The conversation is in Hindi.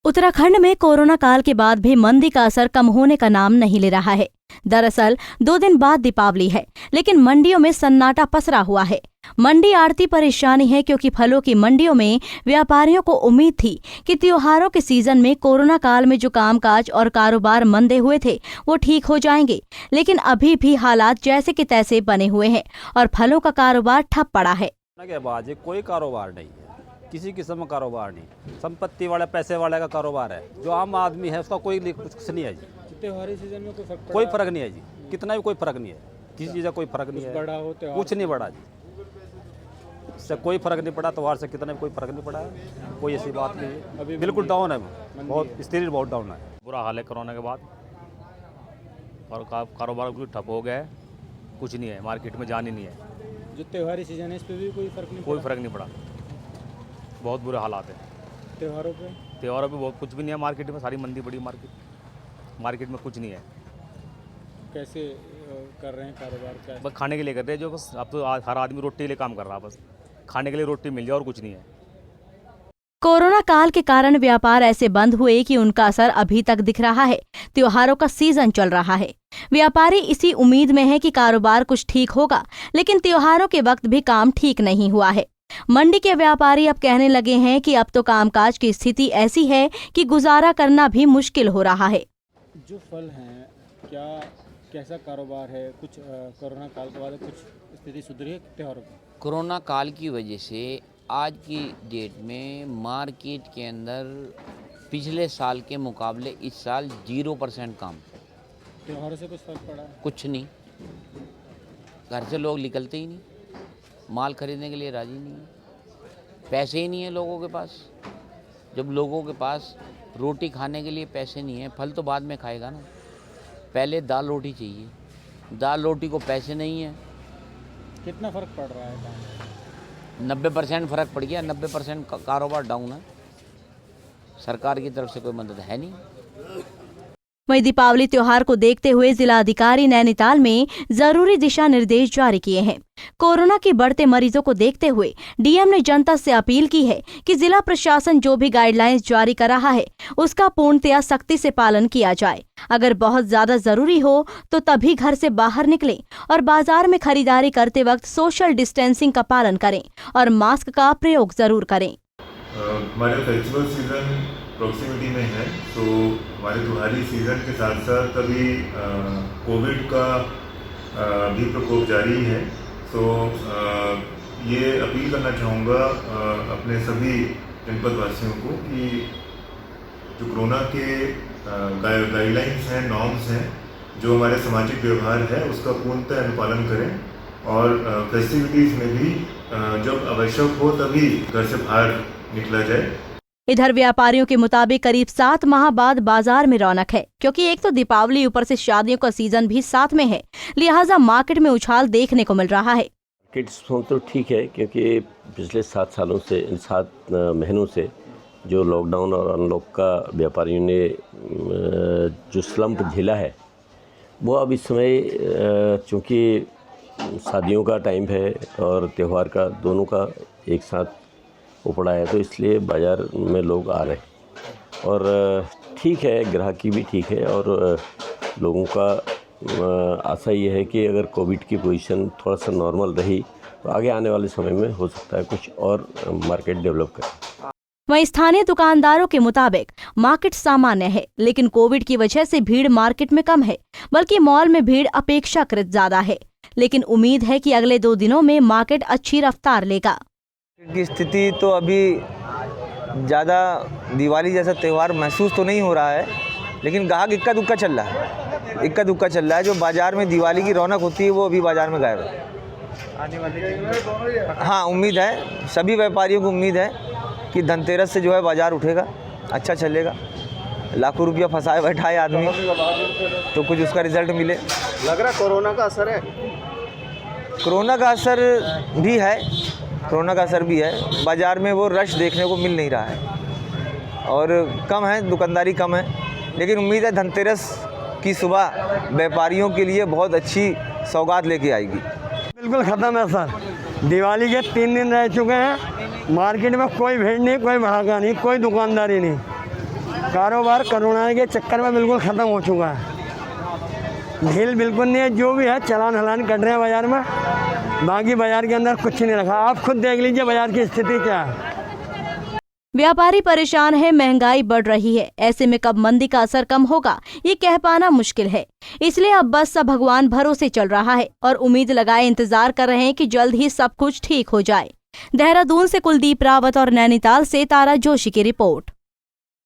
उत्तराखंड में कोरोना काल के बाद भी मंदी का असर कम होने का नाम नहीं ले रहा है। दरअसल 2 दिन बाद दीपावली है, लेकिन मंडियों में सन्नाटा पसरा हुआ है। मंडी आड़ती परेशानी है क्योंकि फलों की मंडियों में व्यापारियों को उम्मीद थी कि त्योहारों के सीजन में कोरोना काल में जो कामकाज और कारोबार मंदे हुए थे वो ठीक हो जाएंगे, लेकिन अभी भी हालात जैसे के तैसे बने हुए हैं और फलों का कारोबार ठप पड़ा है। के बाद कोई कारोबार नहीं है, किसी किस्म का कारोबार नहीं। संपत्ति वाले पैसे वाले का कारोबार है, जो आम आदमी है उसका कोई कुछ नहीं है जी। त्योहारी सीजन में कोई फर्क नहीं है जी, कितना भी कोई फर्क नहीं है, किसी चीज़ का कोई फर्क नहीं है, कुछ नहीं बढ़ा जी, इससे कोई फर्क नहीं पड़ा। त्योहार से कितना भी कोई फर्क नहीं पड़ा है, कोई ऐसी बात नहीं है। अभी बिल्कुल डाउन है, बहुत स्थिति बहुत डाउन है, बुरा हाल है कोरोना के बाद और कारोबार भी ठप हो गया है, कुछ नहीं है, मार्केट में जान ही नहीं है। जो त्योहारी सीजन है इस पर भी कोई फर्क नहीं पड़ा, बहुत बुरे हालात है। त्योहारों पे बहुत कुछ भी नहीं है मार्केट में, सारी मंदी बड़ी मार्केट में कुछ नहीं है। कैसे कर रहे हैं कारोबार? क्या बस खाने के लिए कर रहे हैं, जो बस अब तो हर आदमी रोटी के लिए काम कर रहा है, बस खाने के लिए रोटी मिल जाए और कुछ नहीं है। कोरोना काल के कारण व्यापार ऐसे बंद हुए कि उनका असर अभी तक दिख रहा है। त्योहारों का सीजन चल रहा है, व्यापारी इसी उम्मीद में है कि कारोबार कुछ ठीक होगा, लेकिन त्योहारों के वक्त भी काम ठीक नहीं हुआ है। मंडी के व्यापारी अब कहने लगे हैं कि अब तो कामकाज की स्थिति ऐसी है कि गुजारा करना भी मुश्किल हो रहा है। जो फल हैं, कैसा कारोबार है? कुछ कोरोना काल के बाद कुछ स्थिति सुधरी है त्योहारों की? कोरोना काल की वजह से आज की डेट में मार्केट के अंदर पिछले साल के मुकाबले इस साल 0% काम। त्योहारों से कुछ फर्क पड़ा है? कुछ नहीं, घर से लोग निकलते ही नहीं, माल खरीदने के लिए राजी नहीं है, पैसे ही नहीं है लोगों के पास। जब लोगों के पास रोटी खाने के लिए पैसे नहीं है, फल तो बाद में खाएगा ना, पहले दाल रोटी चाहिए, दाल रोटी को पैसे नहीं है। कितना फ़र्क पड़ रहा है काम? 90% फ़र्क पड़ गया, 90% कारोबार डाउन है। सरकार की तरफ से कोई मदद है नहीं। वहीं दीपावली त्योहार को देखते हुए जिलाधिकारी नैनीताल में जरूरी दिशा निर्देश जारी किए हैं। कोरोना के बढ़ते मरीजों को देखते हुए डीएम ने जनता से अपील की है कि जिला प्रशासन जो भी गाइडलाइंस जारी कर रहा है उसका पूर्णतया सख्ती से पालन किया जाए। अगर बहुत ज्यादा जरूरी हो तो तभी घर से बाहर निकलें और बाजार में खरीदारी करते वक्त सोशल डिस्टेंसिंग का पालन करें और मास्क का प्रयोग जरूर करें। हमारे फेस्टिवल सीजन प्रॉक्सिमिटी में है, तो हमारे त्योहारी सीज़न के साथ साथ अभी कोविड का भी प्रकोप जारी है। तो ये अपील करना चाहूँगा अपने सभी जनपद वासियों को कि जो कोरोना के गाइडलाइंस हैं, नॉर्म्स हैं, जो हमारे सामाजिक व्यवहार है उसका पूर्णतः अनुपालन करें और फेस्टिविटीज़ में भी जब आवश्यक हो तभी घर से बाहर निकला जाए। इधर व्यापारियों के मुताबिक करीब 7 माह बाद बाजार में रौनक है, क्योंकि एक तो दीपावली ऊपर से शादियों का सीजन भी साथ में है, लिहाजा मार्केट में उछाल देखने को मिल रहा है। मार्केट तो ठीक है, क्योंकि पिछले 7 महीनों से जो लॉकडाउन और अनलॉक का व्यापारियों ने जो स्लम्प झेला है वो अब इस समय चूँकि शादियों का टाइम है और त्यौहार का दोनों का एक साथ उपड़ा है, तो इसलिए बाज़ार में लोग आ रहे हैं और ठीक है, ग्राहकी भी ठीक है और लोगों का आशा ये है कि अगर कोविड की पोजीशन थोड़ा सा नॉर्मल रही तो आगे आने वाले समय में हो सकता है कुछ और मार्केट डेवलप करें। वहीं स्थानीय दुकानदारों के मुताबिक मार्केट सामान्य है, लेकिन कोविड की वजह से भीड़ मार्केट में कम है, बल्कि मॉल में भीड़ अपेक्षाकृत ज्यादा है। लेकिन उम्मीद है कि अगले 2 दिनों में मार्केट अच्छी रफ्तार लेगा। की स्थिति तो अभी ज़्यादा दिवाली जैसा त्यौहार महसूस तो नहीं हो रहा है, लेकिन ग्राहक इक्का दुक्का चल रहा है। जो बाज़ार में दिवाली की रौनक होती है वो अभी बाज़ार में गायब है। हाँ, उम्मीद है, सभी व्यापारियों को उम्मीद है कि धनतेरस से जो है बाज़ार उठेगा, अच्छा चलेगा। लाखों रुपया फंसाए बैठा है आदमी, तो कुछ उसका रिजल्ट मिले। लग रहा कोरोना का असर है? कोरोना का असर भी है, बाज़ार में वो रश देखने को मिल नहीं रहा है और कम है, दुकानदारी कम है, लेकिन उम्मीद है धनतेरस की सुबह व्यापारियों के लिए बहुत अच्छी सौगात लेके आएगी। बिल्कुल ख़त्म है सर, दिवाली के 3 दिन रह चुके हैं, मार्केट में कोई भीड़ नहीं, कोई भड़ाका नहीं, कोई दुकानदारी नहीं। कारोबार कोरोना के चक्कर में बिल्कुल ख़त्म हो चुका है। ढील बिल्कुल नहीं है, जो भी है चलान हलान कर रहे हैं बाज़ार में, बाकी बाज़ार के अंदर कुछ नहीं रखा। आप खुद देख लीजिए बाज़ार की स्थिति क्या है। व्यापारी परेशान है, महंगाई बढ़ रही है। ऐसे में कब मंदी का असर कम होगा ये कह पाना मुश्किल है। इसलिए अब बस सब भगवान भरोसे चल रहा है और उम्मीद लगाए इंतजार कर रहे हैं कि जल्द ही सब कुछ ठीक हो जाए। देहरादून से कुलदीप रावत और नैनीताल से तारा जोशी की रिपोर्ट।